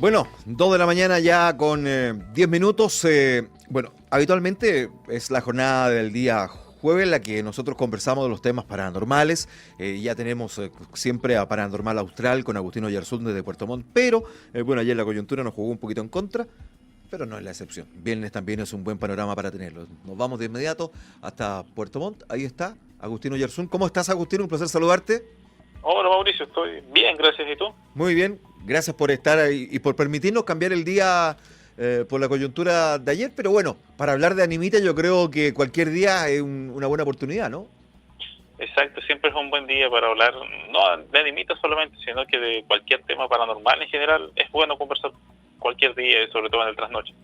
Bueno, 2 de la mañana ya con 10 minutos. Bueno, habitualmente es la jornada del día jueves en la que nosotros conversamos de los temas paranormales. Ya tenemos siempre a Paranormal Austral con Agustino Oyarzún desde Puerto Montt, pero bueno, ayer la coyuntura nos jugó un poquito en contra, pero no es la excepción. Viernes también es un buen panorama para tenerlo. Nos vamos de inmediato hasta Puerto Montt. Ahí está Agustino Oyarzún. ¿Cómo estás, Agustino? Un placer saludarte. Hola Mauricio, estoy bien, gracias. ¿Y tú? Muy bien, gracias por estar ahí y por permitirnos cambiar el día por la coyuntura de ayer, pero bueno, para hablar de Animita yo creo que cualquier día es una buena oportunidad, ¿no? Exacto, siempre es un buen día para hablar, no de animitas solamente, sino que de cualquier tema paranormal en general. Es bueno conversar cualquier día, sobre todo en el trasnoche.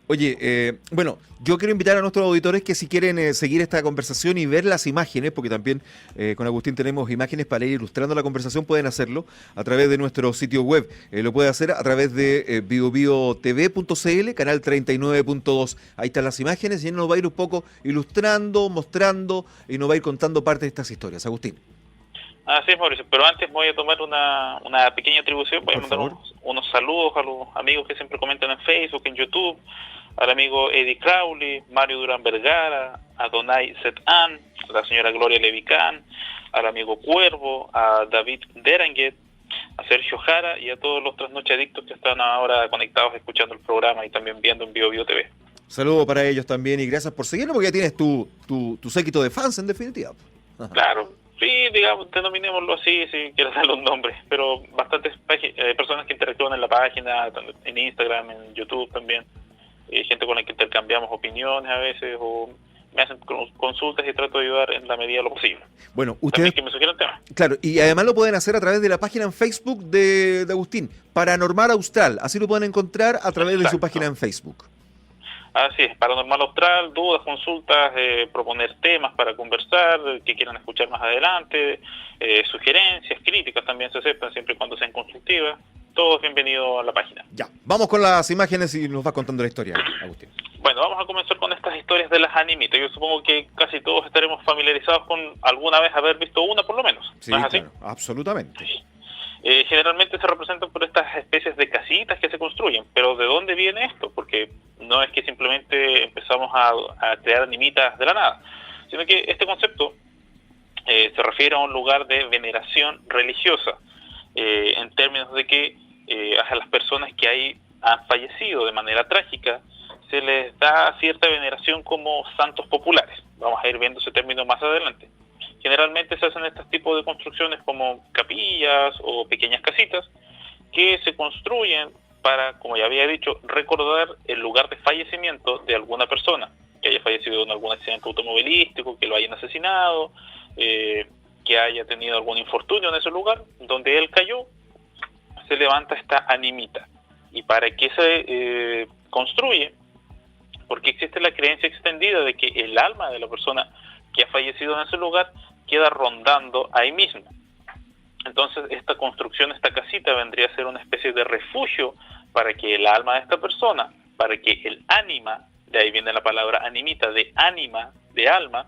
Oye, bueno, yo quiero invitar a nuestros auditores que si quieren seguir esta conversación y ver las imágenes, porque también con Agustín tenemos imágenes para ir ilustrando la conversación, pueden hacerlo a través de nuestro sitio web. Lo puede hacer a través de biobiotv.cl, canal 39.2. Ahí están las imágenes y él nos va a ir un poco ilustrando, mostrando y nos va a ir contando parte de estas historias. Agustín. Así es, Mauricio, pero antes voy a tomar una pequeña atribución. Voy a mandar unos saludos a los amigos que siempre comentan en Facebook, en YouTube, al amigo Eddie Crowley, Mario Durán Vergara, a Donay Zetan, a la señora Gloria Levicán, al amigo Cuervo, a David Deranguet, a Sergio Jara y a todos los trasnochadictos que están ahora conectados escuchando el programa y también viendo en BioBio TV. Saludos para ellos también y gracias por seguirnos porque ya tienes tu séquito de fans en definitiva. Claro. Sí, digamos, denominémoslo así, si quieres darle un nombre, pero bastantes personas que interactúan en la página, en Instagram, en YouTube también, gente con la que intercambiamos opiniones a veces, o me hacen consultas y trato de ayudar en la medida de lo posible. Bueno, ustedes... También que me sugieran temas. Claro, y además lo pueden hacer a través de la página en Facebook de Agustín, Paranormal Austral, así lo pueden encontrar a través de su página en Facebook. Así es, Paranormal Austral, dudas, consultas, proponer temas para conversar, que quieran escuchar más adelante, sugerencias, críticas también se aceptan siempre y cuando sean constructivas. Todos bienvenidos a la página. Ya, vamos con las imágenes y nos va contando la historia, Agustín. Bueno, vamos a comenzar con estas historias de las animitas. Yo supongo que casi todos estaremos familiarizados con alguna vez haber visto una por lo menos. Sí, ¿no es así? Claro, absolutamente. Sí. Generalmente se representan por estas especies de casitas que se construyen, pero ¿de dónde viene esto? Porque no es que simplemente empezamos a crear animitas de la nada, sino que este concepto se refiere a un lugar de veneración religiosa, en términos de que a las personas que han fallecido de manera trágica se les da cierta veneración como santos populares. Vamos a ir viendo ese término más adelante. Generalmente se hacen estos tipos de construcciones como capillas o pequeñas casitas que se construyen para, como ya había dicho, recordar el lugar de fallecimiento de alguna persona que haya fallecido en algún accidente automovilístico, que lo hayan asesinado, que haya tenido algún infortunio en ese lugar donde él cayó. Se levanta esta animita. ¿Y para qué se construye? Porque existe la creencia extendida de que el alma de la persona que ha fallecido en ese lugar queda rondando ahí mismo. Entonces esta construcción, esta casita vendría a ser una especie de refugio para que el alma de esta persona, para que el ánima, de ahí viene la palabra animita, de ánima, de alma,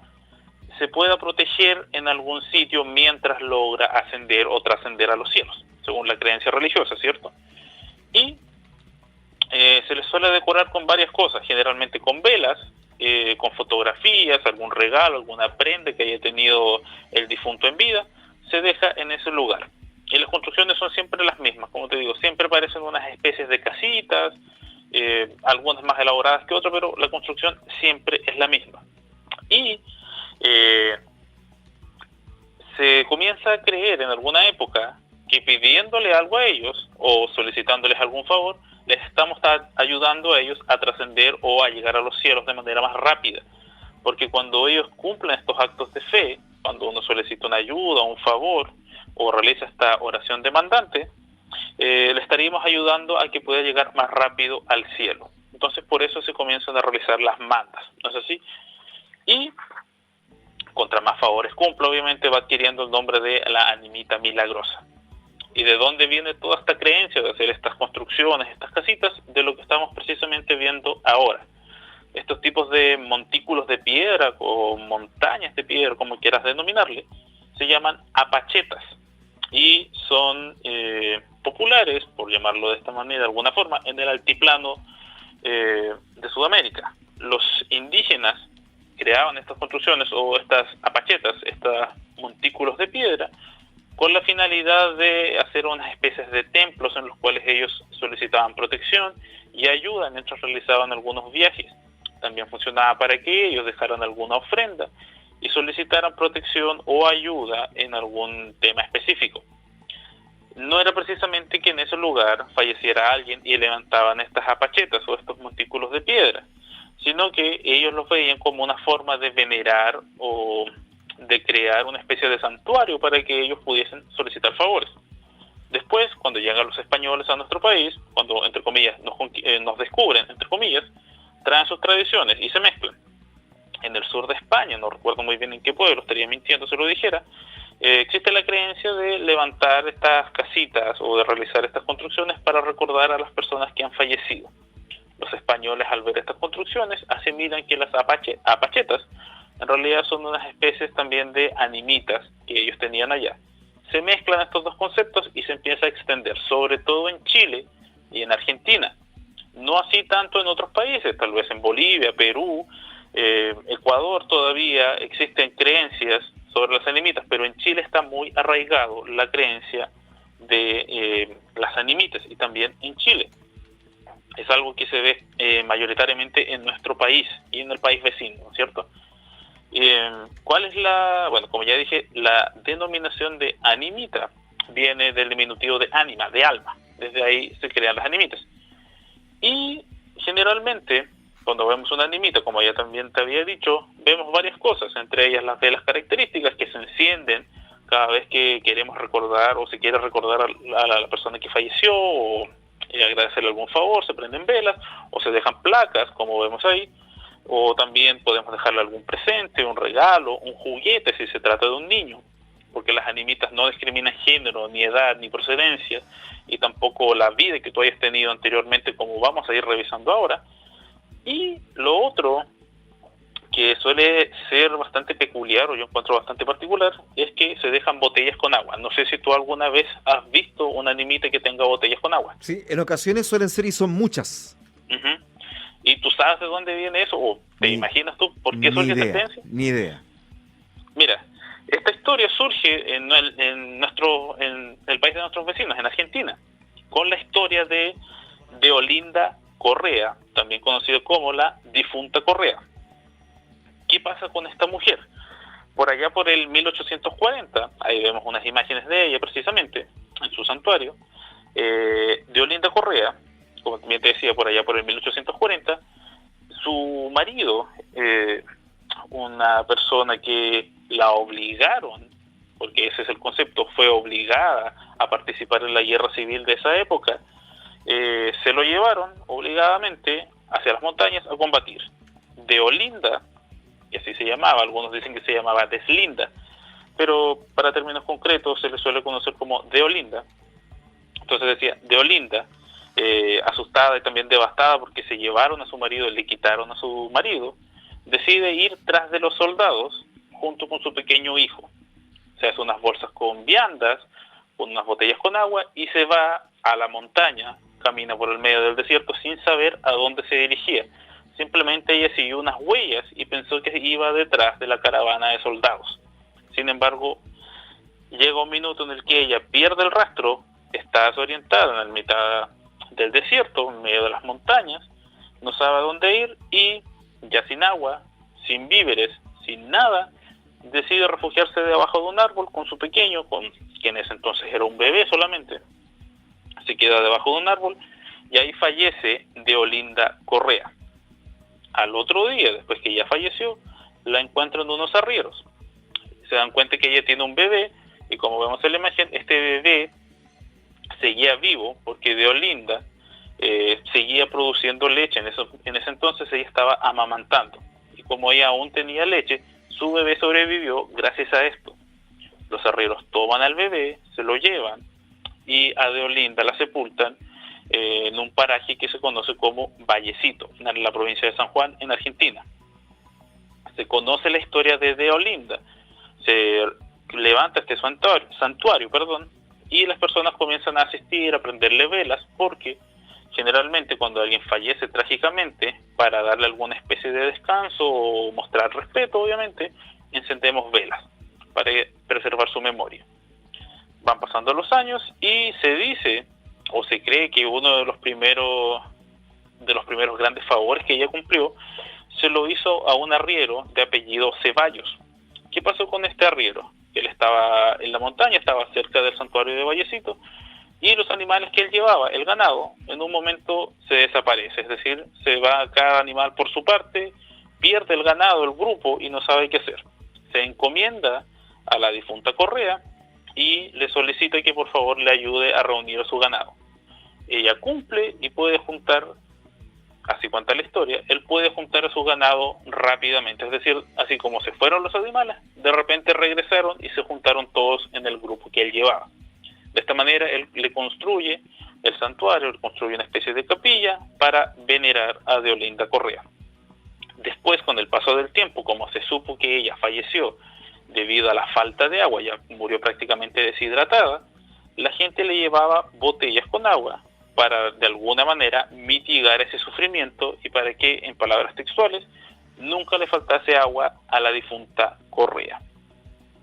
se pueda proteger en algún sitio mientras logra ascender o trascender a los cielos, según la creencia religiosa, ¿cierto? Y se les suele decorar con varias cosas, generalmente con velas, con fotografías, algún regalo, alguna prenda que haya tenido el difunto en vida, se deja en ese lugar. Y las construcciones son siempre las mismas, como te digo, siempre parecen unas especies de casitas, algunas más elaboradas que otras, pero la construcción siempre es la misma. Y se comienza a creer en alguna época que pidiéndole algo a ellos o solicitándoles algún favor, les estamos ayudando a ellos a trascender o a llegar a los cielos de manera más rápida. Porque cuando ellos cumplen estos actos de fe, cuando uno solicita una ayuda, un favor, o realiza esta oración demandante, le estaríamos ayudando a que pueda llegar más rápido al cielo. Entonces por eso se comienzan a realizar las mandas, ¿no es así? Y contra más favores cumple, obviamente va adquiriendo el nombre de la animita milagrosa. ¿Y de dónde viene toda esta creencia de hacer estas construcciones, estas casitas? De lo que estamos precisamente viendo ahora. Estos tipos de montículos de piedra o montañas de piedra, como quieras denominarle, se llaman apachetas y son populares, por llamarlo de esta manera, de alguna forma, en el altiplano de Sudamérica. Los indígenas creaban estas construcciones o estas apachetas, estos montículos de piedra, con la finalidad de hacer unas especies de templos en los cuales ellos solicitaban protección y ayuda mientras realizaban algunos viajes. También funcionaba para que ellos dejaran alguna ofrenda y solicitaran protección o ayuda en algún tema específico. No era precisamente que en ese lugar falleciera alguien y levantaban estas apachetas o estos montículos de piedra, sino que ellos los veían como una forma de venerar o de crear una especie de santuario para que ellos pudiesen solicitar favores. Después, cuando llegan los españoles a nuestro país, cuando, entre comillas, nos descubren, entre comillas, traen sus tradiciones y se mezclan. En el sur de España, no recuerdo muy bien en qué pueblo, estaría mintiendo si lo dijera, existe la creencia de levantar estas casitas o de realizar estas construcciones para recordar a las personas que han fallecido. Los españoles, al ver estas construcciones, asimilan que las apachetas en realidad son unas especies también de animitas que ellos tenían allá. Se mezclan estos dos conceptos y se empieza a extender, sobre todo en Chile y en Argentina. No así tanto en otros países, tal vez en Bolivia, Perú, Ecuador todavía existen creencias sobre las animitas, pero en Chile está muy arraigado la creencia de las animitas y también en Chile. Es algo que se ve mayoritariamente en nuestro país y en el país vecino, ¿no es cierto? ¿Cuál es bueno, como ya dije, la denominación de animita viene del diminutivo de ánima, de alma. Desde ahí se crean las animitas. Y generalmente, cuando vemos una animita, como ya también te había dicho, vemos varias cosas, entre ellas las velas características que se encienden cada vez que queremos recordar o se quiere recordar a la persona que falleció o agradecerle algún favor, se prenden velas o se dejan placas, como vemos ahí. O también podemos dejarle algún presente, un regalo, un juguete si se trata de un niño, porque las animitas no discriminan género, ni edad, ni procedencia, y tampoco la vida que tú hayas tenido anteriormente, como vamos a ir revisando ahora. Y lo otro que suele ser bastante peculiar, o yo encuentro bastante particular, es que se dejan botellas con agua. No sé si tú alguna vez has visto una animita que tenga botellas con agua. Sí, en ocasiones suelen ser y son muchas. Uh-huh. ¿Y tú sabes de dónde viene eso? ¿O te imaginas tú por qué surge esa creencia? Ni idea. Mira, esta historia surge en el país de nuestros vecinos, en Argentina, con la historia de Olinda Correa, también conocida como la difunta Correa. ¿Qué pasa con esta mujer? Por allá por el 1840, ahí vemos unas imágenes de ella precisamente, en su santuario, de Olinda Correa, como también te decía, por allá por el 1840, su marido, una persona que la obligaron, porque ese es el concepto, fue obligada a participar en la guerra civil de esa época, se lo llevaron obligadamente hacia las montañas a combatir. De Olinda, y así se llamaba, algunos dicen que se llamaba Deslinda, pero para términos concretos se le suele conocer como de Olinda. Entonces decía, de Olinda, asustada y también devastada porque se llevaron a su marido, le quitaron a su marido, decide ir tras de los soldados junto con su pequeño hijo. Se hace unas bolsas con viandas, con unas botellas con agua y se va a la montaña, camina por el medio del desierto sin saber a dónde se dirigía. Simplemente ella siguió unas huellas y pensó que iba detrás de la caravana de soldados. Sin embargo, llega un minuto en el que ella pierde el rastro, está desorientada en la mitad del desierto, en medio de las montañas, no sabe a dónde ir y ya sin agua, sin víveres, sin nada, decide refugiarse debajo de un árbol con su pequeño, con quien en ese entonces era un bebé solamente. Se queda debajo de un árbol y ahí fallece de Olinda Correa. Al otro día, después que ella falleció, la encuentran unos arrieros. Se dan cuenta que ella tiene un bebé y como vemos en la imagen, este bebé seguía vivo porque de Olinda seguía produciendo leche. En ese entonces ella estaba amamantando y como ella aún tenía leche, su bebé sobrevivió gracias a esto. Los arrieros toman al bebé, se lo llevan y a de Olinda la sepultan en un paraje que se conoce como Vallecito, en la provincia de San Juan, en Argentina. Se conoce la historia de Olinda. Se levanta este santuario, y las personas comienzan a asistir, a prenderle velas, porque generalmente cuando alguien fallece trágicamente, para darle alguna especie de descanso o mostrar respeto, obviamente, encendemos velas para preservar su memoria. Van pasando los años y se dice o se cree que uno de los primeros grandes favores que ella cumplió se lo hizo a un arriero de apellido Ceballos. ¿Qué pasó con este arriero? Él estaba en la montaña, estaba cerca del santuario de Vallecito, y los animales que él llevaba, el ganado, en un momento se desaparece, es decir, se va cada animal por su parte, pierde el ganado, el grupo, y no sabe qué hacer. Se encomienda a la difunta Correa y le solicita que por favor le ayude a reunir a su ganado. Ella cumple y puede juntar, así cuenta la historia, él puede juntar a su ganado rápidamente, es decir, así como se fueron los animales, de repente regresaron y se juntaron todos en el grupo que él llevaba. De esta manera él le construye el santuario, le construye una especie de capilla para venerar a Deolinda Correa. Después, con el paso del tiempo, como se supo que ella falleció debido a la falta de agua, ya murió prácticamente deshidratada, la gente le llevaba botellas con agua para de alguna manera mitigar ese sufrimiento y para que, en palabras textuales, nunca le faltase agua a la difunta Correa.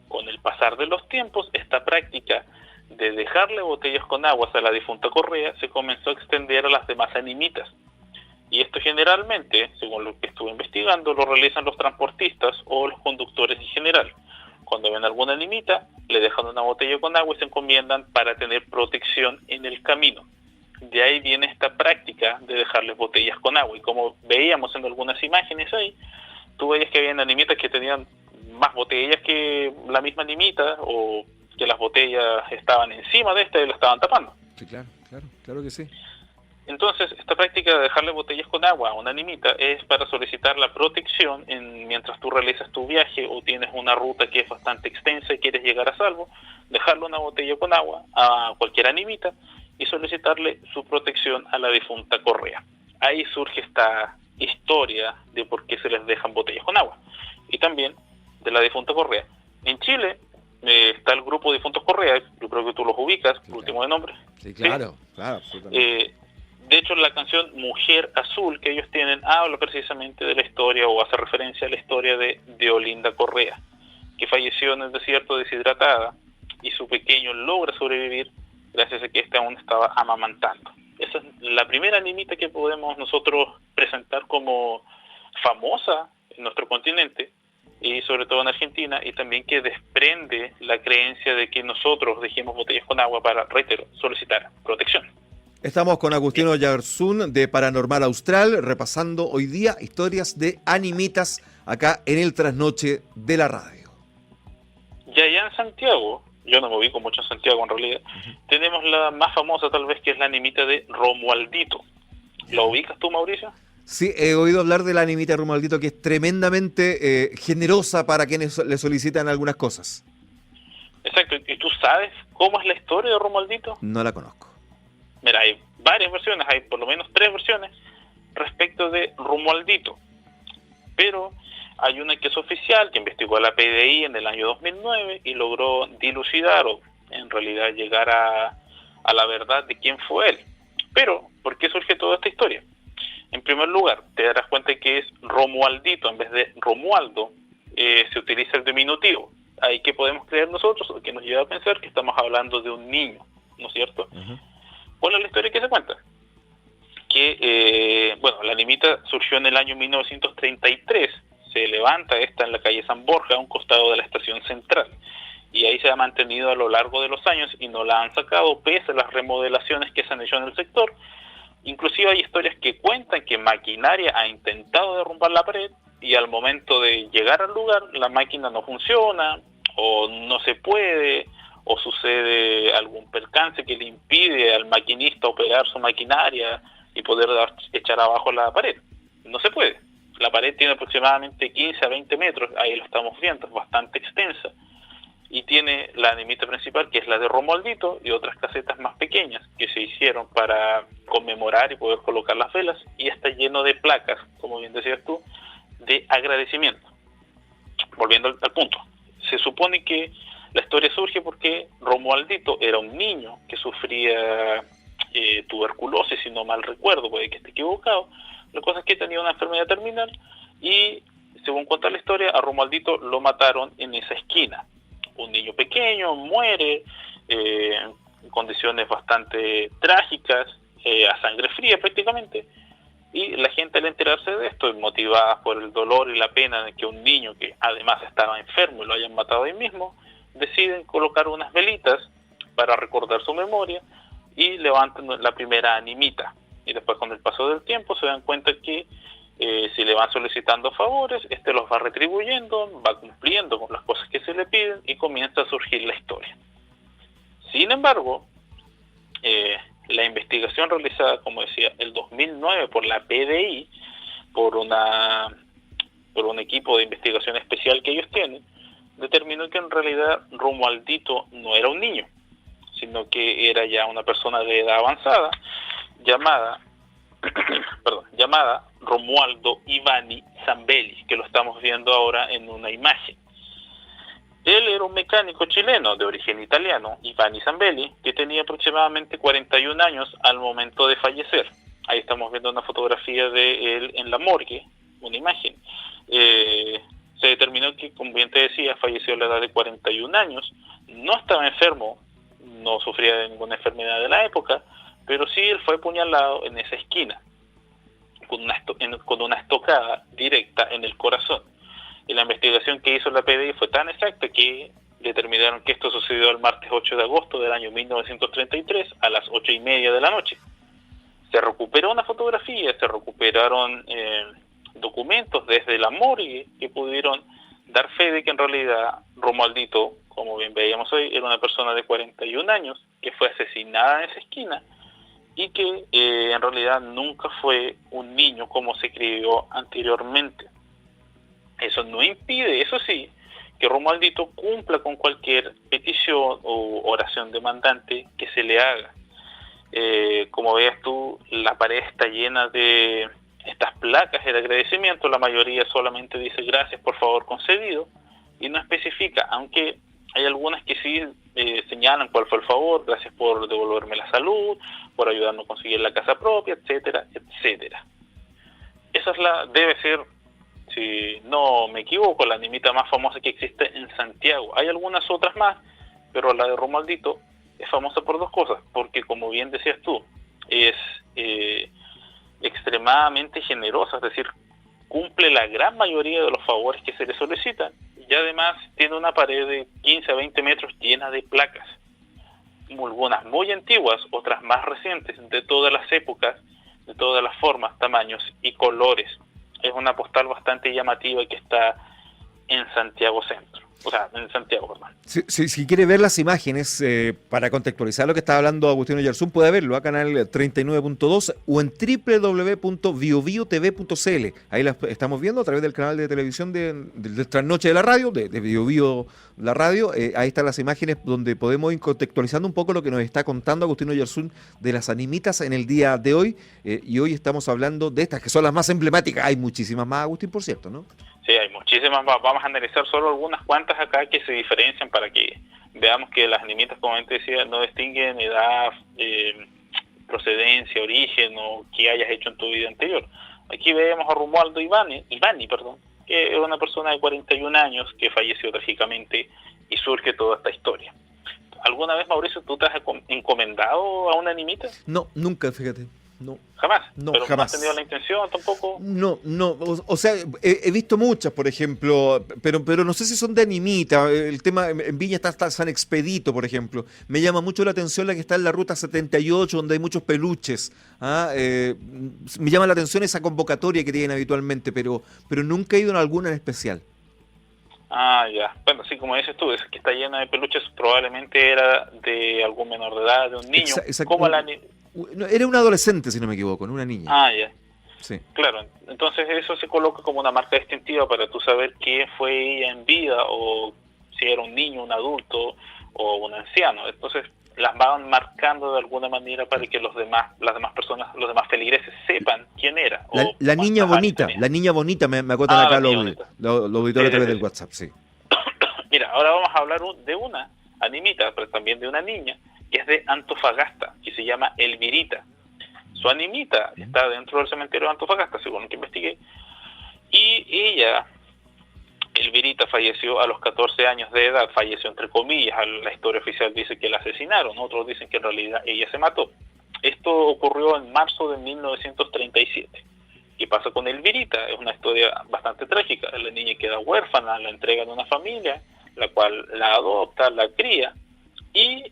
Con el pasar de los tiempos, esta práctica de dejarle botellas con aguas a la difunta Correa se comenzó a extender a las demás animitas. Y esto generalmente, según lo que estuve investigando, lo realizan los transportistas o los conductores en general. Cuando ven alguna animita, le dejan una botella con agua y se encomiendan para tener protección en el camino. De ahí viene esta práctica de dejarles botellas con agua. Y como veíamos en algunas imágenes ahí, tú veías que habían animitas que tenían más botellas que la misma animita, o que las botellas estaban encima de esta y la estaban tapando. Sí, claro que sí. Entonces, esta práctica de dejarle botellas con agua a una animita es para solicitar la protección mientras tú realizas tu viaje o tienes una ruta que es bastante extensa y quieres llegar a salvo, dejarle una botella con agua a cualquier animita y solicitarle su protección a la difunta Correa. Ahí surge esta historia de por qué se les dejan botellas con agua. Y también de la difunta Correa. En Chile está el grupo Difuntos Correa, yo creo que tú los ubicas, por último de nombre. Sí, claro, absolutamente. De hecho, la canción Mujer Azul que ellos tienen habla precisamente de la historia o hace referencia a la historia de Deolinda Correa, que falleció en el desierto deshidratada y su pequeño logra sobrevivir gracias a que éste aún estaba amamantando. Esa es la primera animita que podemos nosotros presentar como famosa en nuestro continente y sobre todo en Argentina, y también que desprende la creencia de que nosotros dejemos botellas con agua para, reitero, solicitar protección. Estamos con Agustino Yarzún de Paranormal Austral, repasando hoy día historias de animitas acá en el Trasnoche de la Radio. Y allá en Santiago, yo no me ubico mucho en Santiago en realidad, tenemos la más famosa tal vez, que es la animita de Romualdito. ¿La ubicas tú, Mauricio? Sí, he oído hablar de la animita de Romualdito, que es tremendamente generosa para quienes le solicitan algunas cosas. Exacto, ¿y tú sabes cómo es la historia de Romualdito? No la conozco. Mira, hay varias versiones, hay por lo menos 3 versiones respecto de Romualdito, pero hay una que es oficial, que investigó la PDI en el año 2009 y logró dilucidar o en realidad llegar a la verdad de quién fue él. Pero, ¿por qué surge toda esta historia? En primer lugar, te darás cuenta que es Romualdito en vez de Romualdo, se utiliza el diminutivo. Ahí que podemos creer nosotros, que nos lleva a pensar que estamos hablando de un niño, ¿no es cierto? Uh-huh. ¿Cuál es la historia que se cuenta? Que, la animita surgió en el año 1933, se levanta esta en la calle San Borja, a un costado de la estación central, y ahí se ha mantenido a lo largo de los años y no la han sacado pese a las remodelaciones que se han hecho en el sector. Inclusive hay historias que cuentan que maquinaria ha intentado derrumbar la pared y al momento de llegar al lugar la máquina no funciona o no se puede, o sucede algún percance que le impide al maquinista operar su maquinaria y poder echar abajo la pared. No se puede. La pared tiene aproximadamente 15 a 20 metros, ahí lo estamos viendo, es bastante extensa. Y tiene la animita principal, que es la de Romualdito, y otras casetas más pequeñas que se hicieron para conmemorar y poder colocar las velas, y está lleno de placas, como bien decías tú, de agradecimiento. Volviendo al punto, se supone que La historia surge porque Romualdito era un niño que sufría tuberculosis, si no mal recuerdo, puede que esté equivocado. La cosa es que tenía una enfermedad terminal y, según cuenta la historia, a Romualdito lo mataron en esa esquina. Un niño pequeño muere en condiciones bastante trágicas, a sangre fría prácticamente, y la gente, al enterarse de esto, motivada por el dolor y la pena de que un niño que además estaba enfermo y lo hayan matado ahí mismo, deciden colocar unas velitas para recordar su memoria y levantan la primera animita. Y después, con el paso del tiempo, se dan cuenta que si le van solicitando favores, los va retribuyendo, va cumpliendo con las cosas que se le piden y comienza a surgir la historia. Sin embargo, la investigación realizada, como decía, el 2009 por la PDI, por un equipo de investigación especial que ellos tienen, determinó que en realidad Romualdito no era un niño, sino que era ya una persona de edad avanzada llamada Romualdo Ivani Zambelli, que lo estamos viendo ahora en una imagen. Él era un mecánico chileno de origen italiano, Ivani Zambelli, que tenía aproximadamente 41 años al momento de fallecer. Ahí estamos viendo una fotografía de él en la morgue, una imagen. Se determinó que, como bien te decía, falleció a la edad de 41 años, no estaba enfermo, no sufría de ninguna enfermedad de la época, pero sí él fue apuñalado en esa esquina, con una estocada directa en el corazón. Y la investigación que hizo la PDI fue tan exacta que determinaron que esto sucedió el martes 8 de agosto del año 1933 a las 8:30 de la noche. Se recuperó una fotografía, se recuperaron documentos desde la morgue que pudieron dar fe de que en realidad Romualdito, como bien veíamos hoy, era una persona de 41 años que fue asesinada en esa esquina y que en realidad nunca fue un niño como se creyó anteriormente. Eso no impide, eso sí, que Romualdito cumpla con cualquier petición o oración demandante que se le haga. Como veas tú, la pared está llena de estas placas de agradecimiento, la mayoría solamente dice gracias por favor concedido y no especifica, aunque hay algunas que sí señalan cuál fue el favor, gracias por devolverme la salud, por ayudarnos a conseguir la casa propia, etcétera, etcétera. Esa debe ser, si no me equivoco, la animita más famosa que existe en Santiago. Hay algunas otras más, pero la de Romualdito es famosa por dos cosas, porque como bien decías tú, es extremadamente generosa, es decir, cumple la gran mayoría de los favores que se le solicitan, y además tiene una pared de 15 a 20 metros llena de placas, algunas muy antiguas, otras más recientes, de todas las épocas, de todas las formas, tamaños y colores. Es una postal bastante llamativa que está en Santiago Centro. O sea, en Santiago, perdón. Si quiere ver las imágenes, para contextualizar lo que está hablando Agustín Oyarzún, puede verlo a canal 39.2 o en www.biobiotv.cl. Ahí las estamos viendo a través del canal de televisión de Trasnoche de la radio, de Biobío la radio. Ahí están las imágenes donde podemos ir contextualizando un poco lo que nos está contando Agustín Oyarzún de las animitas en el día de hoy. Y hoy estamos hablando de estas que son las más emblemáticas. Hay muchísimas más, Agustín, por cierto, ¿no? Sí, hay muchísimas. Vamos a analizar solo algunas cuantas acá que se diferencian para que veamos que las animitas, como te decía, no distinguen edad, procedencia, origen o qué hayas hecho en tu vida anterior. Aquí vemos a Romualdo Ivani, que es una persona de 41 años que falleció trágicamente y surge toda esta historia. ¿Alguna vez, Mauricio, tú te has encomendado a una animita? No, nunca, fíjate. No. ¿Jamás? No, ¿Pero jamás. no has tenido la intención tampoco? No, o sea, he visto muchas, por ejemplo, pero no sé si son de animita. El tema en Viña está San Expedito, por ejemplo. Me llama mucho la atención la que está en la ruta 78, donde hay muchos peluches. Me llama la atención esa convocatoria que tienen habitualmente, pero nunca he ido en alguna en especial. Ah, ya. Bueno, sí, como dices tú, es que está llena de peluches, probablemente era de algún menor de edad, de un niño. ¿Cómo era un adolescente, si no me equivoco, no una niña. Ah, ya. Sí. Claro, entonces eso se coloca como una marca distintiva para tú saber quién fue ella en vida, o si era un niño, un adulto o un anciano. Entonces las van marcando de alguna manera para que las demás personas, los demás feligreses sepan quién era. La niña bonita, me acotan acá los auditores a través del WhatsApp, sí. Mira, ahora vamos a hablar de una animita, pero también de una niña, que es de Antofagasta, que se llama Elvirita. Su animita está dentro del cementerio de Antofagasta, según lo que investigué, y ella, Elvirita, falleció a los 14 años de edad, falleció entre comillas, la historia oficial dice que la asesinaron, otros dicen que en realidad ella se mató. Esto ocurrió en marzo de 1937. ¿Qué pasa con Elvirita? Es una historia bastante trágica. La niña queda huérfana, la entregan a una familia, la cual la adopta, la cría, y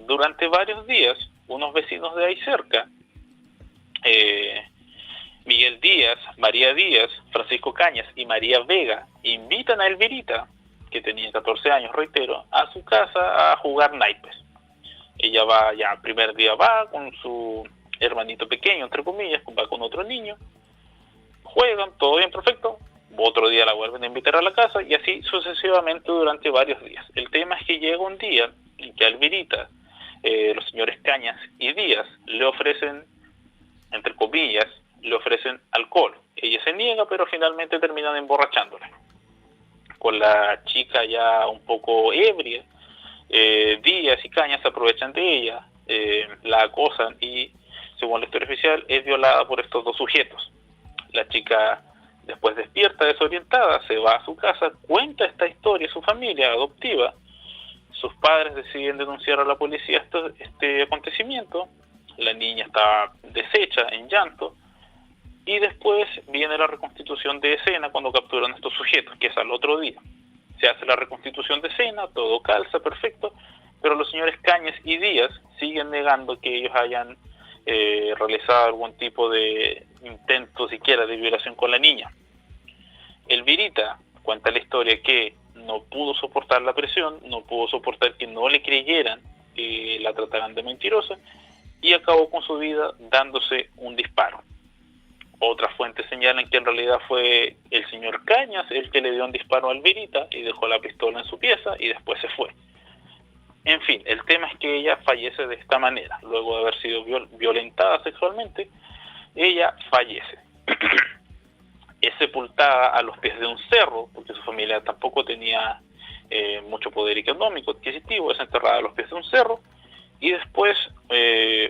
durante varios días, unos vecinos de ahí cerca, Miguel Díaz, María Díaz, Francisco Cañas y María Vega, invitan a Elvirita, que tenía 14 años, reitero, a su casa a jugar naipes. Ella va, ya el primer día va con su hermanito pequeño, entre comillas, va con otro niño, juegan, todo bien, perfecto. Otro día la vuelven a invitar a la casa y así sucesivamente durante varios días. El tema es que llega un día en que a Elvirita, los señores Cañas y Díaz le ofrecen, entre comillas, le ofrecen alcohol. Ella se niega, pero finalmente terminan emborrachándola. Con la chica ya un poco ebria, Díaz y Cañas se aprovechan de ella, la acosan y, según la historia oficial, es violada por estos dos sujetos. La chica, después despierta desorientada, se va a su casa, cuenta esta historia a su familia adoptiva. Sus padres deciden denunciar a la policía este acontecimiento. La niña está deshecha, en llanto, y después viene la reconstitución de escena cuando capturan a estos sujetos, que es al otro día. Se hace la reconstitución de escena, todo calza, perfecto, pero los señores Cañas y Díaz siguen negando que ellos hayan realizado algún tipo de intento siquiera de violación con la niña. Elvirita cuenta la historia que no pudo soportar la presión, no pudo soportar que no le creyeran, que la trataran de mentirosa, y acabó con su vida dándose un disparo. Otras fuentes señalan que en realidad fue el señor Cañas el que le dio un disparo a Elvirita y dejó la pistola en su pieza y después se fue. En fin, el tema es que ella fallece de esta manera. Luego de haber sido violentada sexualmente, ella fallece. Es sepultada a los pies de un cerro, porque su familia tampoco tenía mucho poder económico adquisitivo, es enterrada a los pies de un cerro, y después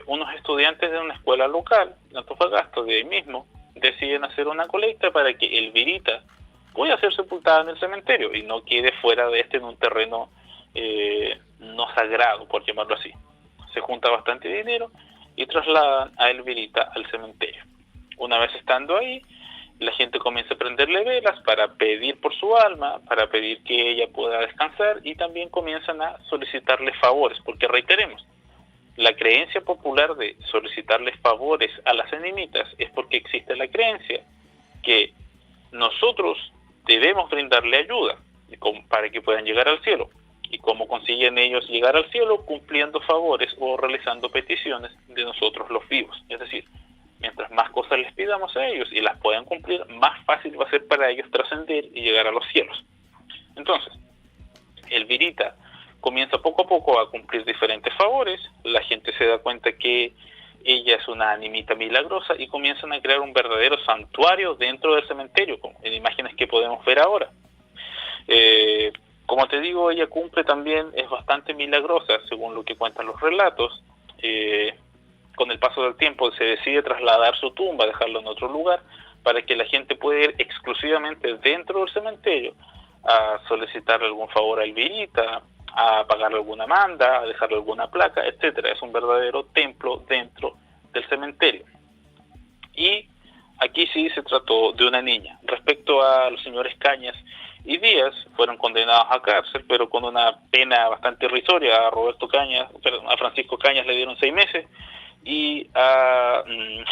unos estudiantes de una escuela local, de Antofagasta, de ahí mismo, deciden hacer una colecta para que Elvirita pueda ser sepultada en el cementerio y no quede fuera de en un terreno no sagrado, por llamarlo así. Se junta bastante dinero y trasladan a Elvirita al cementerio. Una vez estando ahí, la gente comienza a prenderle velas para pedir por su alma, para pedir que ella pueda descansar, y también comienzan a solicitarle favores, porque reiteremos, la creencia popular de solicitarles favores a las animitas es porque existe la creencia que nosotros debemos brindarle ayuda para que puedan llegar al cielo. ¿Y cómo consiguen ellos llegar al cielo? Cumpliendo favores o realizando peticiones de nosotros los vivos. Es decir, mientras más cosas les pidamos a ellos y las puedan cumplir, más fácil va a ser para ellos trascender y llegar a los cielos. Entonces, Elvirita comienza poco a poco a cumplir diferentes favores, la gente se da cuenta que ella es una animita milagrosa y comienzan a crear un verdadero santuario dentro del cementerio, en imágenes que podemos ver ahora. Como te digo, ella cumple también, es bastante milagrosa, según lo que cuentan los relatos. Con el paso del tiempo se decide trasladar su tumba, dejarla en otro lugar, para que la gente pueda ir exclusivamente dentro del cementerio a solicitar algún favor a Elvirita, a pagarle alguna manda, a dejarle alguna placa, etcétera. Es un verdadero templo dentro del cementerio. Y aquí sí se trató de una niña. Respecto a los señores Cañas y Díaz, fueron condenados a cárcel, pero con una pena bastante irrisoria. A Francisco Cañas le dieron 6 meses y a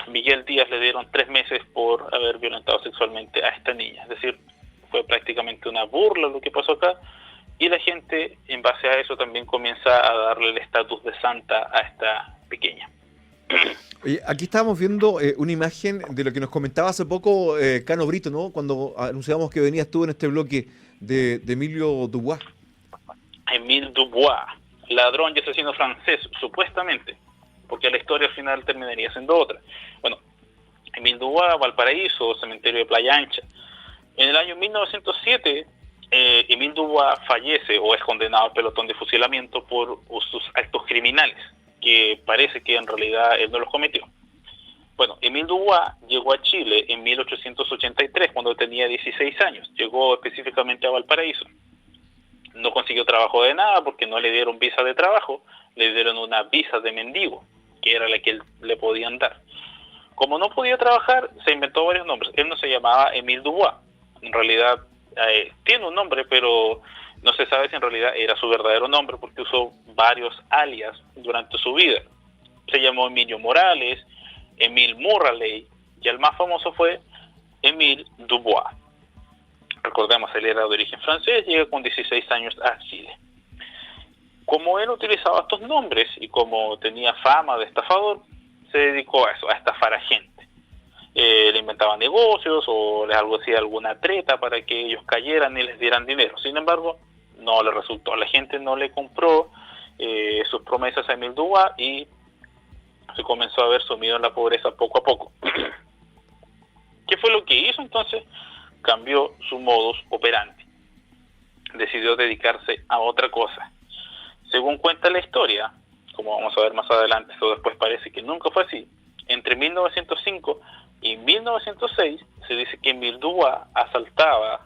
Miguel Díaz le dieron 3 meses por haber violentado sexualmente a esta niña. Es decir, fue prácticamente una burla lo que pasó acá, y la gente en base a eso también comienza a darle el estatus de santa a esta pequeña. Oye, aquí estábamos viendo una imagen de lo que nos comentaba hace poco Cano Brito, ¿no? Cuando anunciamos que venías tú en este bloque de Emilio Dubois. Émile Dubois, ladrón y asesino francés, supuestamente, porque la historia al final terminaría siendo otra. Bueno, Émile Dubois, Valparaíso, cementerio de Playa Ancha. En el año 1907, Émile Dubois fallece o es condenado al pelotón de fusilamiento por sus actos criminales, que parece que en realidad él no los cometió. Bueno, Émile Dubois llegó a Chile en 1883, cuando tenía 16 años. Llegó específicamente a Valparaíso. No consiguió trabajo de nada porque no le dieron visa de trabajo, le dieron una visa de mendigo, que era la que le podían dar. Como no podía trabajar, se inventó varios nombres. Él no se llamaba Émile Dubois. En realidad tiene un nombre, pero no se sabe si en realidad era su verdadero nombre porque usó varios alias durante su vida. Se llamó Emilio Morales, Émile Murraley, y el más famoso fue Émile Dubois. Recordemos, él era de origen francés, llega con 16 años a Chile. Como él utilizaba estos nombres y como tenía fama de estafador, se dedicó a eso, a estafar a gente. Le inventaba negocios o les hacía alguna treta para que ellos cayeran y les dieran dinero. Sin embargo, no le resultó. La gente no le compró sus promesas a Émile Dubois y se comenzó a ver sumido en la pobreza poco a poco. ¿Qué fue lo que hizo entonces? Cambió su modus operandi. Decidió dedicarse a otra cosa. Según cuenta la historia, como vamos a ver más adelante, eso después parece que nunca fue así. Entre 1905 y 1906 se dice que Émile Dubois asaltó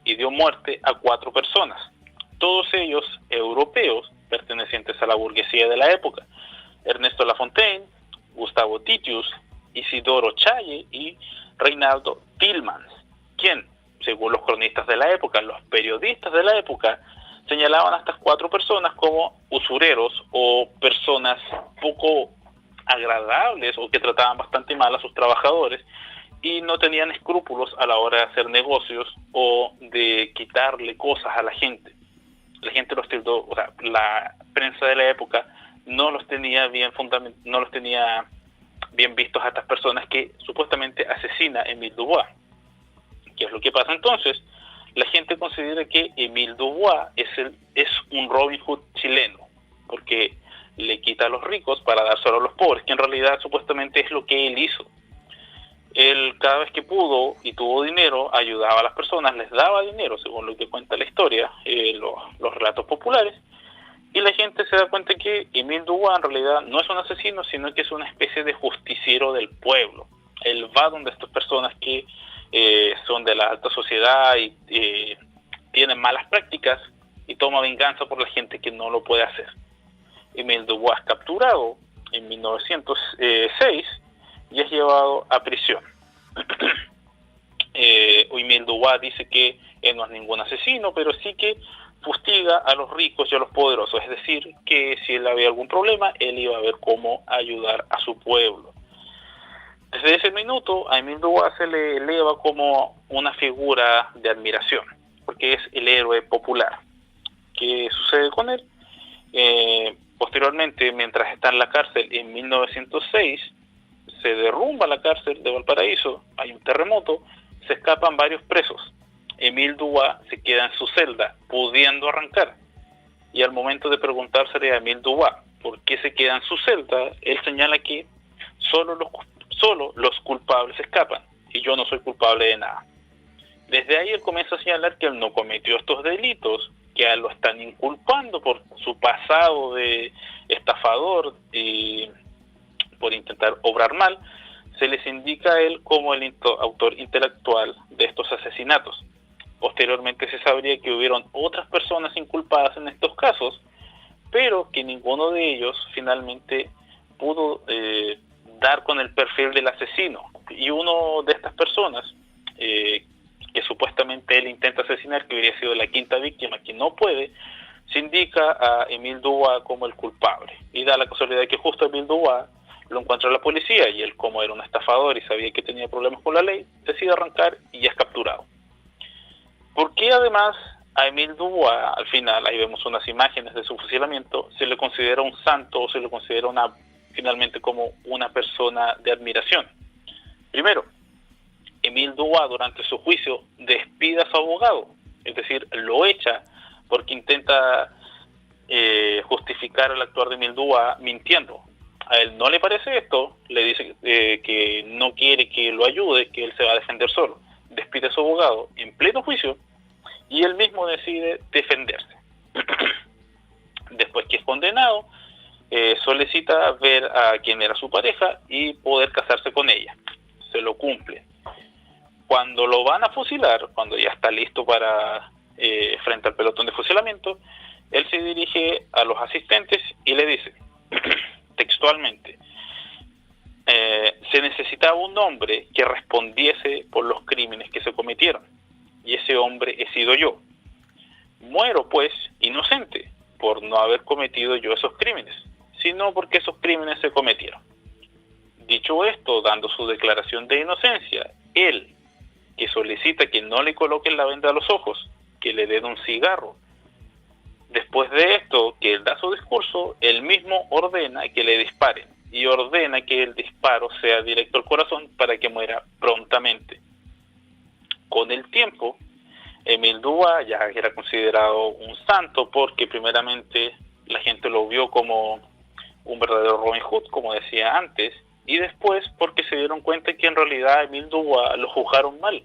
y dio muerte a 4 personas, todos ellos europeos pertenecientes a la burguesía de la época: Ernesto Lafontaine, Gustavo Titius, Isidoro Challe y Reinaldo Tillmans, quien, según los cronistas de la época, los periodistas de la época, señalaban a estas 4 personas como usureros o personas poco agradables o que trataban bastante mal a sus trabajadores y no tenían escrúpulos a la hora de hacer negocios o de quitarle cosas a la gente. La gente los tildó, o sea, la prensa de la época no los tenía bien vistos a estas personas que supuestamente asesina Émile Dubois. ¿Qué es lo que pasa entonces? La gente considera que Émile Dubois es un Robin Hood chileno, porque le quita a los ricos para dárselo a los pobres, que en realidad supuestamente es lo que él hizo. Él, cada vez que pudo y tuvo dinero, ayudaba a las personas, les daba dinero, según lo que cuenta la historia, los relatos populares, y la gente se da cuenta que Émile Dubois en realidad no es un asesino, sino que es una especie de justiciero del pueblo. Él va donde estas personas que son de la alta sociedad y tienen malas prácticas y toma venganza por la gente que no lo puede hacer. Émile Dubois es capturado en 1906 y es llevado a prisión. Émile Dubois dice que él no es ningún asesino, pero sí que fustiga a los ricos y a los poderosos, es decir, que si él había algún problema, él iba a ver cómo ayudar a su pueblo. Desde ese minuto a Émile Dubois se le eleva como una figura de admiración, porque es el héroe popular. ¿Qué sucede con él? Posteriormente, mientras está en la cárcel en 1906, se derrumba la cárcel de Valparaíso, hay un terremoto, se escapan varios presos. Émile Dubois se queda en su celda, pudiendo arrancar. Y al momento de preguntársele a Émile Dubois por qué se queda en su celda, él señala que solo los culpables escapan, y yo no soy culpable de nada. Desde ahí él comienza a señalar que él no cometió estos delitos, que a él lo están inculpando por su pasado de estafador y por intentar obrar mal. Se les indica a él como el autor intelectual de estos asesinatos. Posteriormente se sabría que hubieron otras personas inculpadas en estos casos, pero que ninguno de ellos finalmente pudo dar con el perfil del asesino. Y uno de estas personas, que supuestamente él intenta asesinar, que hubiera sido la quinta víctima, que no puede, se indica a Émile Dubois como el culpable. Y da la casualidad que justo Émile Dubois lo encuentra la policía, y él, como era un estafador y sabía que tenía problemas con la ley, decide arrancar y es capturado. ¿Por qué además a Émile Dubois, al final, ahí vemos unas imágenes de su fusilamiento, se le considera un santo o se le considera finalmente como una persona de admiración? Primero, Émile Dubois durante su juicio despide a su abogado, es decir, lo echa porque intenta justificar el actuar de Émile Dubois mintiendo. A él no le parece esto, le dice que no quiere que lo ayude, que él se va a defender solo. despide a su abogado en pleno juicio y él mismo decide defenderse. Después que es condenado, solicita ver a quien era su pareja y poder casarse con ella. Se lo cumple. Cuando lo van a fusilar, cuando ya está listo para frente al pelotón de fusilamiento, él se dirige a los asistentes y le dice textualmente: se necesitaba un hombre que respondiese por los crímenes que se cometieron, y ese hombre he sido yo. Muero pues inocente por no haber cometido yo esos crímenes, sino porque esos crímenes se cometieron. Dicho esto, dando su declaración de inocencia, él, que solicita que no le coloquen la venda a los ojos, que le den un cigarro. Después de esto, que él da su discurso, él mismo ordena que le disparen y ordena que el disparo sea directo al corazón para que muera prontamente. Con el tiempo, Émile Dubois ya era considerado un santo porque primeramente la gente lo vio como un verdadero Robin Hood, como decía antes, y después porque se dieron cuenta que en realidad Émile Dubois lo juzgaron mal.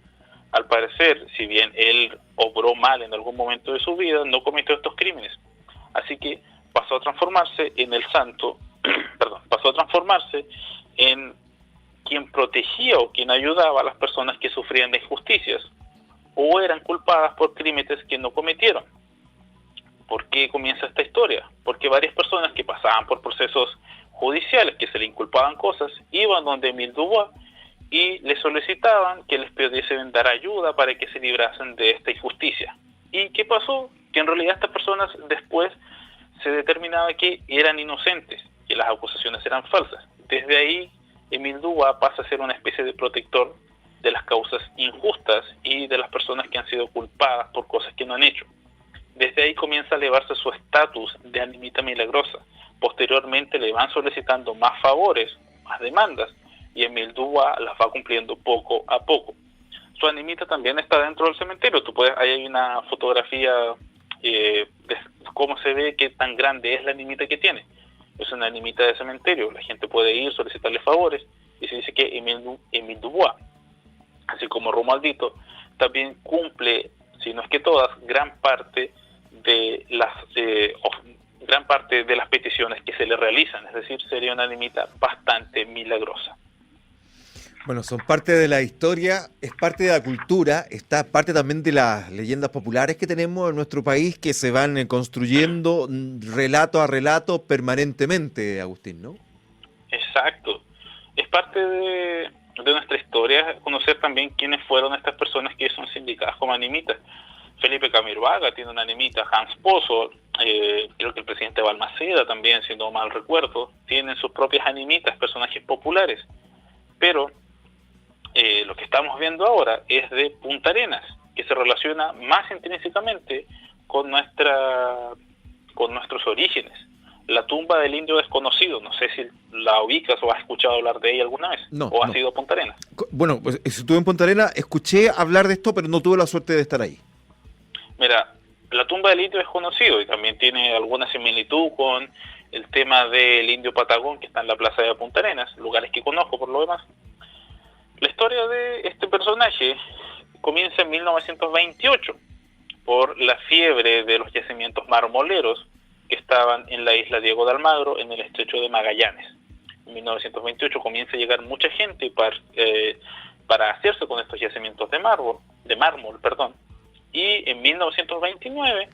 Al parecer, si bien él obró mal en algún momento de su vida, no cometió estos crímenes. Así que pasó a transformarse en el santo, pasó a transformarse en quien protegía o quien ayudaba a las personas que sufrían de injusticias o eran culpadas por crímenes que no cometieron. ¿Por qué comienza esta historia? Porque varias personas que pasaban por procesos judiciales, que se le inculpaban cosas, iban donde Émile Dubois y le solicitaban que les pudiesen dar ayuda para que se librasen de esta injusticia. ¿Y qué pasó? Que en realidad estas personas después se determinaba que eran inocentes, que las acusaciones eran falsas. Desde ahí, Émile Dubois pasa a ser una especie de protector de las causas injustas y de las personas que han sido culpadas por cosas que no han hecho. Desde ahí comienza a elevarse su estatus de animita milagrosa. Posteriormente le van solicitando más favores, más demandas, y Émile Dubois las va cumpliendo poco a poco. Su animita también está dentro del cementerio. Ahí hay una fotografía de cómo se ve, qué tan grande es la animita que tiene. Es una animita de cementerio. La gente puede ir, solicitarle favores, y se dice que Émile Dubois, así como Romualdito, también cumple, si no es que todas, gran parte de las peticiones que se le realizan. Es decir, sería una animita bastante milagrosa. Bueno, son parte de la historia, es parte de la cultura, está parte también de las leyendas populares que tenemos en nuestro país, que se van construyendo relato a relato permanentemente, Agustín, ¿no? Exacto. Es parte de nuestra historia conocer también quiénes fueron estas personas que son sindicadas como animitas. Felipe Camiroaga tiene una animita, Hans Pozo, creo que el presidente Balmaceda también, si no mal recuerdo, tienen sus propias animitas, personajes populares. Pero lo que estamos viendo ahora es de Punta Arenas, que se relaciona más intrínsecamente con nuestros orígenes. La tumba del indio desconocido, no sé si la ubicas o has escuchado hablar de ella alguna vez, o has ido a Punta Arenas. Bueno, pues estuve en Punta Arenas, escuché hablar de esto, pero no tuve la suerte de estar ahí. Mira, la tumba del indio desconocido, y también tiene alguna similitud con el tema del indio Patagón, que está en la plaza de Punta Arenas, lugares que conozco por lo demás. La historia de este personaje comienza en 1928 por la fiebre de los yacimientos marmoleros que estaban en la isla Diego de Almagro, en el estrecho de Magallanes. En 1928 comienza a llegar mucha gente para hacerse con estos yacimientos de mármol, y en 1929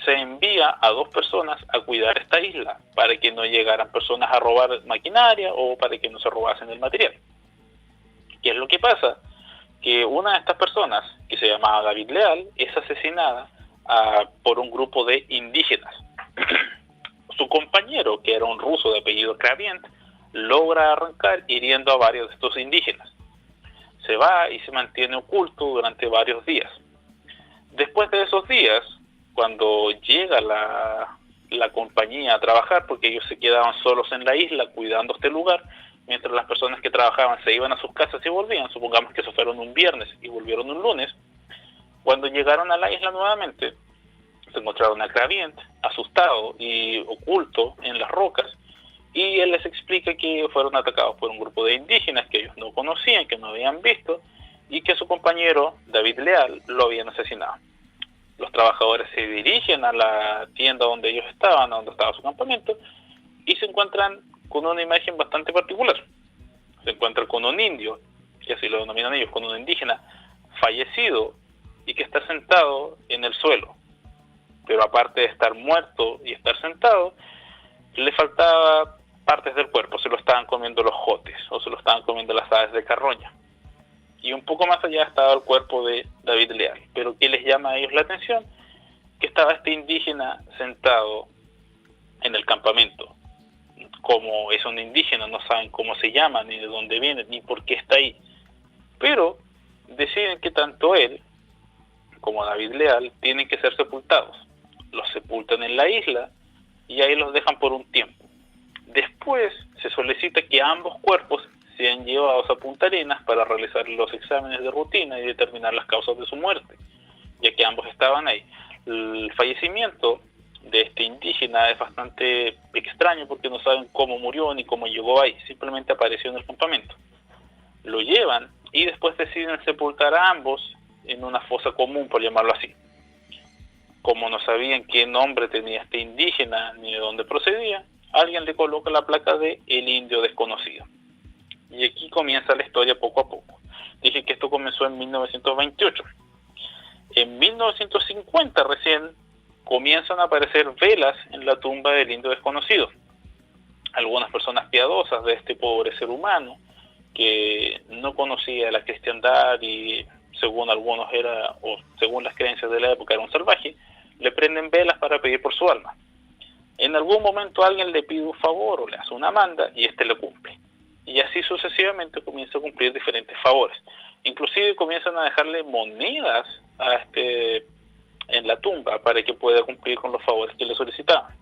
se envía a 2 personas a cuidar esta isla para que no llegaran personas a robar maquinaria o para que no se robasen el material. ¿Qué es lo que pasa? Que una de estas personas, que se llamaba David Leal, es asesinada por un grupo de indígenas. Su compañero, que era un ruso de apellido Kravient, logra arrancar hiriendo a varios de estos indígenas. Se va y se mantiene oculto durante varios días. Después de esos días, cuando llega la compañía a trabajar, porque ellos se quedaban solos en la isla cuidando este lugar, mientras las personas que trabajaban se iban a sus casas y volvían, supongamos que se fueron un viernes y volvieron un lunes, cuando llegaron a la isla nuevamente, se encontraron a Kravient asustado y oculto en las rocas, y él les explica que fueron atacados por un grupo de indígenas que ellos no conocían, que no habían visto, y que su compañero David Leal lo habían asesinado. Los trabajadores se dirigen a la tienda donde ellos estaban, donde estaba su campamento, y se encuentran con una imagen bastante particular. Se encuentran con un indio, que así lo denominan ellos, con un indígena fallecido y que está sentado en el suelo. Pero aparte de estar muerto y estar sentado, le faltaba partes del cuerpo, se lo estaban comiendo los jotes o se lo estaban comiendo las aves de carroña. Y un poco más allá estaba el cuerpo de David Leal. Pero ¿qué les llama a ellos la atención? Que estaba este indígena sentado en el campamento. Como es un indígena, no saben cómo se llama, ni de dónde viene, ni por qué está ahí. Pero deciden que tanto él como David Leal tienen que ser sepultados. Los sepultan en la isla y ahí los dejan por un tiempo. Después se solicita que ambos cuerpos sean llevados a Punta Arenas para realizar los exámenes de rutina y determinar las causas de su muerte, ya que ambos estaban ahí. El fallecimiento de este indígena es bastante extraño porque no saben cómo murió ni cómo llegó ahí, simplemente apareció en el campamento. Lo llevan y después deciden sepultar a ambos en una fosa común, por llamarlo así. Como no sabían qué nombre tenía este indígena ni de dónde procedía, alguien le coloca la placa de El Indio Desconocido. Y aquí comienza la historia poco a poco. Dije que esto comenzó en 1928. En 1950 recién comienzan a aparecer velas en la tumba del Indio Desconocido. Algunas personas piadosas de este pobre ser humano, que no conocía la cristiandad y según algunos era, o según las creencias de la época, era un salvaje, le prenden velas para pedir por su alma. En algún momento alguien le pide un favor o le hace una manda y éste le cumple. Y así sucesivamente comienza a cumplir diferentes favores. Inclusive comienzan a dejarle monedas a en la tumba para que pueda cumplir con los favores que le solicitaban.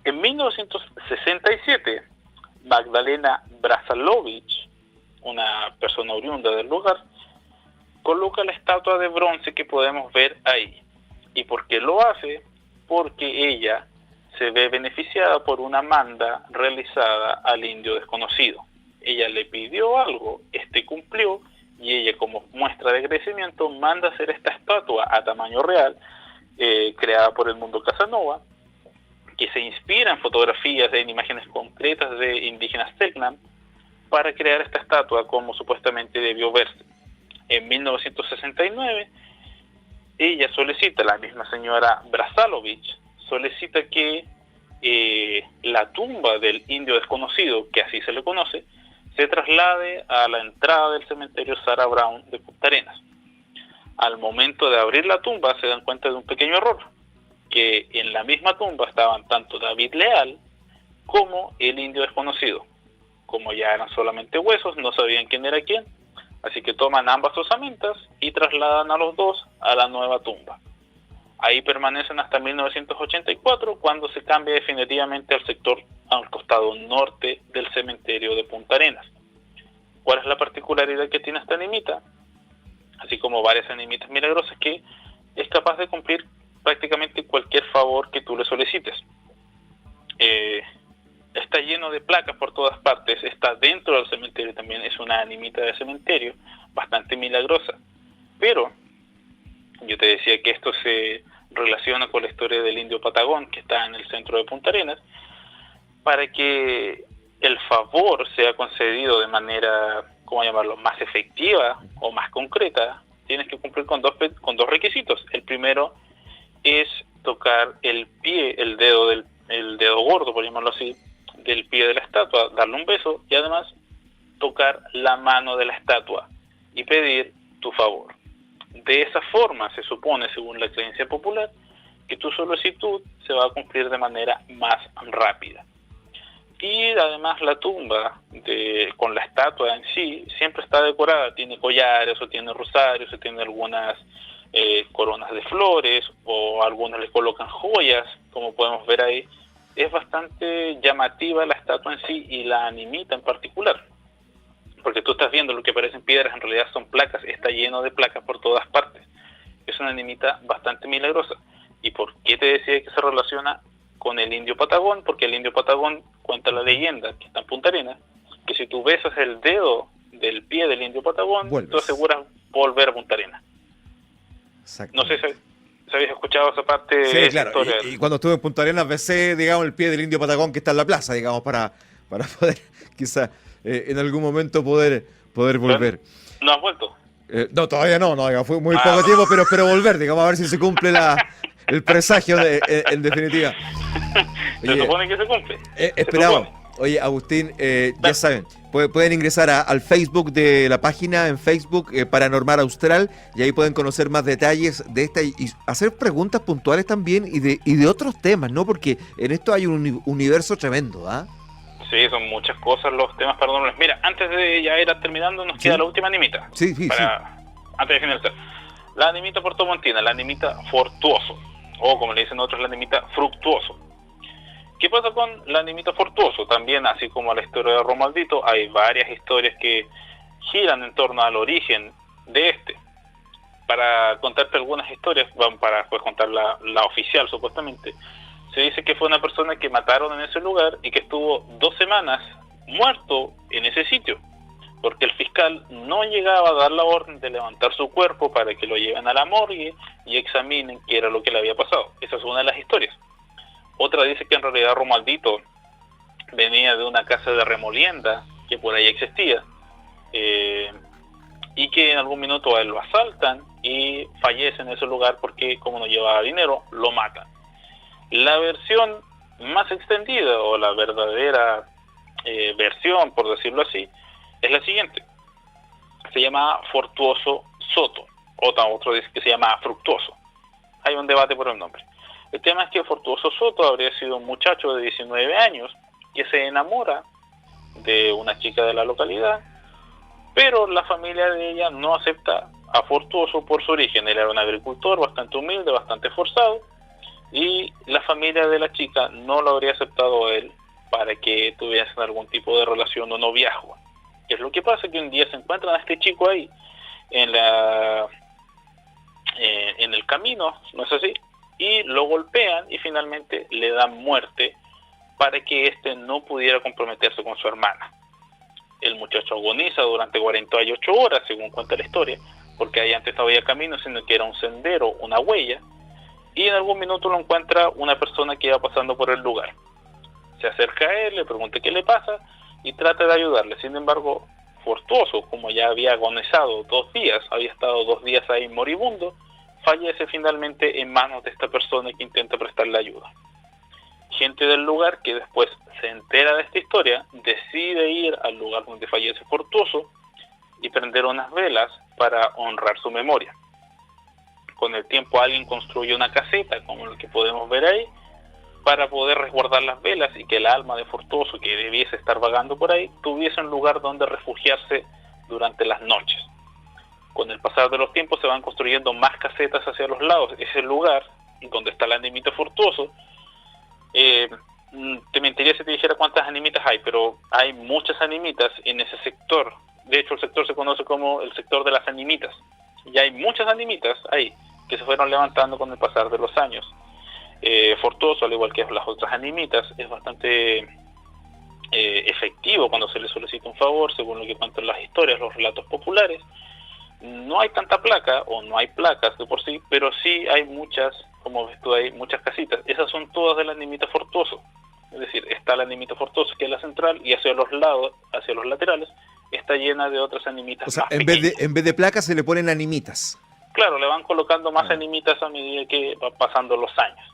En 1967, Magdalena Brazalovich, una persona oriunda del lugar, coloca la estatua de bronce que podemos ver ahí. ¿Y por qué lo hace? Porque ella se ve beneficiada por una manda realizada al Indio Desconocido. Ella le pidió algo, cumplió, y ella, como muestra de agradecimiento, manda hacer esta estatua a tamaño real, creada por el Mundo Casanova, que se inspira en fotografías, en imágenes concretas de indígenas Selknam, para crear esta estatua como supuestamente debió verse. En 1969, ella solicita, la misma señora Brazalovich, solicita que la tumba del Indio Desconocido, que así se le conoce, se traslade a la entrada del cementerio Sarah Brown de Punta Arenas. Al momento de abrir la tumba se dan cuenta de un pequeño error, que en la misma tumba estaban tanto David Leal como el Indio Desconocido. Como ya eran solamente huesos, no sabían quién era quién, así que toman ambas osamentas y trasladan a los dos a la nueva tumba. Ahí permanecen hasta 1984, cuando se cambia definitivamente al sector, al costado norte del cementerio de Punta Arenas. ¿Cuál es la particularidad que tiene esta animita? Así como varias animitas milagrosas, que es capaz de cumplir prácticamente cualquier favor que tú le solicites. Está lleno de placas por todas partes, está dentro del cementerio también, es una animita de cementerio, bastante milagrosa. Pero yo te decía que esto se relaciona con la historia del indio Patagón, que está en el centro de Punta Arenas. Para que el favor sea concedido de manera, ¿cómo llamarlo?, más efectiva o más concreta, tienes que cumplir con dos requisitos. El primero es tocar el pie, el dedo gordo, por llamarlo así, del pie de la estatua, darle un beso y además tocar la mano de la estatua y pedir tu favor. De esa forma se supone, según la creencia popular, que tu solicitud se va a cumplir de manera más rápida. Y además la tumba con la estatua en sí siempre está decorada, tiene collares o tiene rosarios o tiene algunas coronas de flores, o algunos le colocan joyas, como podemos ver ahí. Es bastante llamativa la estatua en sí y la animita en particular, porque tú estás viendo lo que parecen piedras, en realidad son placas, está lleno de placas por todas partes. Es una animita bastante milagrosa. ¿Y por qué te decía que se relaciona con el indio Patagón? Porque el indio Patagón, cuenta la leyenda, que está en Punta Arenas, que si tú besas el dedo del pie del Indio Patagón, Vuelves. tú aseguras volver a Punta Arenas. Exacto. No sé si habéis escuchado esa parte Sí, de esa claro. historia. Y cuando estuve en Punta Arenas besé, digamos, el pie del Indio Patagón que está en la plaza, digamos, para poder quizá en algún momento poder volver. ¿No has vuelto? No, todavía no, digamos, fue muy Ah. poco tiempo, pero espero volver, digamos, a ver si se cumple el presagio en definitiva. Se Oye, supone que se cumple. esperamos. Oye, Agustín, ya saben, pueden ingresar al Facebook de la página, en Facebook Paranormal Austral, y ahí pueden conocer más detalles de esta y hacer preguntas puntuales también y de otros temas, ¿no? Porque en esto hay un universo tremendo, ¿ah? Sí, son muchas cosas los temas paranormales. Mira, antes de ya ir terminando, nos queda la última animita. Sí. Antes de finalizar. La animita portomontina, la animita fortuoso, o como le dicen otros, la animita fructuoso. ¿Qué pasa con la animita fortuoso? También, así como la historia de Romaldito, hay varias historias que giran en torno al origen de este. Para contarte algunas historias, para después contar la oficial supuestamente, se dice que fue una persona que mataron en ese lugar y que estuvo 2 semanas muerto en ese sitio, porque el fiscal no llegaba a dar la orden de levantar su cuerpo para que lo lleven a la morgue y examinen qué era lo que le había pasado. Esa es una de las historias. Otra dice que en realidad Romaldito venía de una casa de remolienda que por ahí existía, y que en algún minuto a él lo asaltan y fallece en ese lugar porque como no llevaba dinero, lo matan. La versión más extendida, o la verdadera versión, por decirlo así, es la siguiente. Se llama Fortuoso Soto, otro dice que se llama Fructuoso. Hay un debate por el nombre. El tema es que Fortuoso Soto habría sido un muchacho de 19 años que se enamora de una chica de la localidad, pero la familia de ella no acepta a Fortuoso por su origen. Él era un agricultor bastante humilde, bastante esforzado, y la familia de la chica no lo habría aceptado a él para que tuviesen algún tipo de relación o noviazgo. ¿Qué es lo que pasa? Que un día se encuentran a este chico ahí en el camino, ¿no es así? Y lo golpean y finalmente le dan muerte para que éste no pudiera comprometerse con su hermana. El muchacho agoniza durante 48 horas, según cuenta la historia, porque ahí antes no había camino, sino que era un sendero, una huella, y en algún minuto lo encuentra una persona que iba pasando por el lugar. Se acerca a él, le pregunta qué le pasa y trata de ayudarle. Sin embargo, Fortuoso, como ya había agonizado 2 días, había estado 2 días ahí moribundo, fallece finalmente en manos de esta persona que intenta prestarle ayuda. Gente del lugar que después se entera de esta historia, decide ir al lugar donde fallece Fortuoso y prender unas velas para honrar su memoria. Con el tiempo alguien construye una caseta, como lo que podemos ver ahí, para poder resguardar las velas y que el alma de Fortuoso, que debiese estar vagando por ahí, tuviese un lugar donde refugiarse durante las noches. Con el pasar de los tiempos se van construyendo más casetas hacia los lados. Ese lugar donde está el animita Fortuoso, te mentiría si te dijera cuántas animitas hay, pero hay muchas animitas en ese sector. De hecho, el sector se conoce como el sector de las animitas. Y hay muchas animitas ahí que se fueron levantando con el pasar de los años. Fortuoso, al igual que las otras animitas, es bastante efectivo cuando se le solicita un favor, según lo que cuentan las historias, los relatos populares. No hay tanta placa, o no hay placas de por sí, pero sí hay muchas, como ves tú, hay muchas casitas. Esas son todas de la animita Fortuoso. Es decir, está la animita Fortuoso, que es la central, y hacia los lados, hacia los laterales, está llena de otras animitas. O sea, más en vez de placas se le ponen animitas. Claro, le van colocando más animitas a medida que va pasando los años.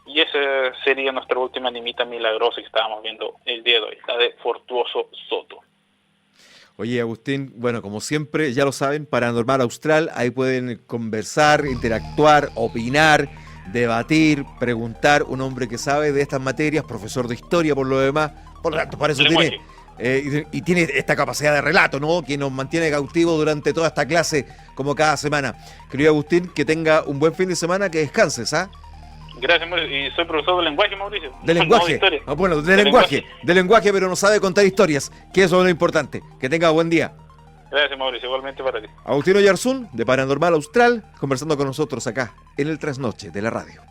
Y esa sería nuestra última animita milagrosa que estábamos viendo el día de hoy, la de Fortuoso Soto. Oye, Agustín, bueno, como siempre, ya lo saben, Paranormal Austral, ahí pueden conversar, interactuar, opinar, debatir, preguntar, un hombre que sabe de estas materias, profesor de historia por lo demás, por lo tanto, para eso tiene, y tiene esta capacidad de relato, ¿no? Que nos mantiene cautivos durante toda esta clase, como cada semana. Querido Agustín, que tenga un buen fin de semana, que descanses, ¿ah? Gracias, Mauricio. Y soy profesor de lenguaje, Mauricio. De lenguaje. No, de historia. Bueno, de lenguaje, pero no sabe contar historias, que eso es lo importante. Que tenga buen día. Gracias, Mauricio. Igualmente para ti. Agustino Yarzún, de Paranormal Austral, conversando con nosotros acá, en el Trasnoche de la radio.